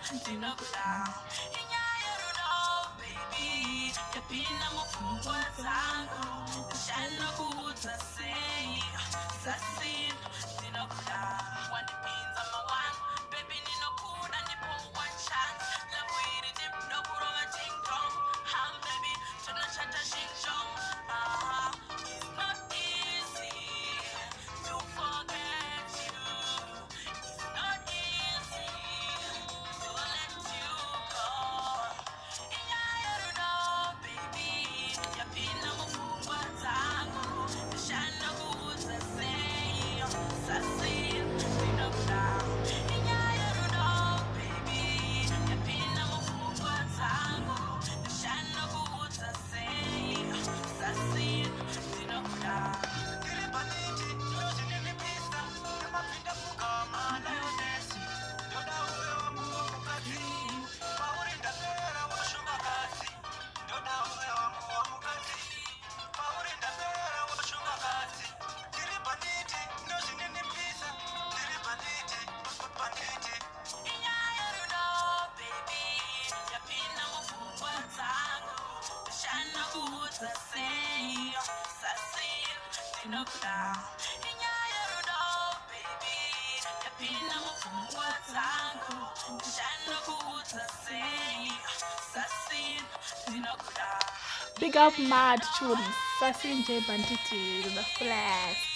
ndinokuda inyaya rudo baby yapinda mupfungwa dzangu ndashanda kuudza sei sasi ndinokuda wandipinza mawani baby ndinokuda ndipo one chance love iri tip nokurova ting tong ham baby tonochata shinchong it's not easy to forget you. It's not easy to let you go. Inyaya rudo, baby. Yapinda mufungwa zangu. Ndashanda kuudza sei. Sasi, ndinokuda. Inyaya rudo, baby. Yapinda mufungwa zangu. Ndashanda kuudza sei. Sasi, ndinokuda. Big up Mad Churi, Sassy J Banditi, the flash.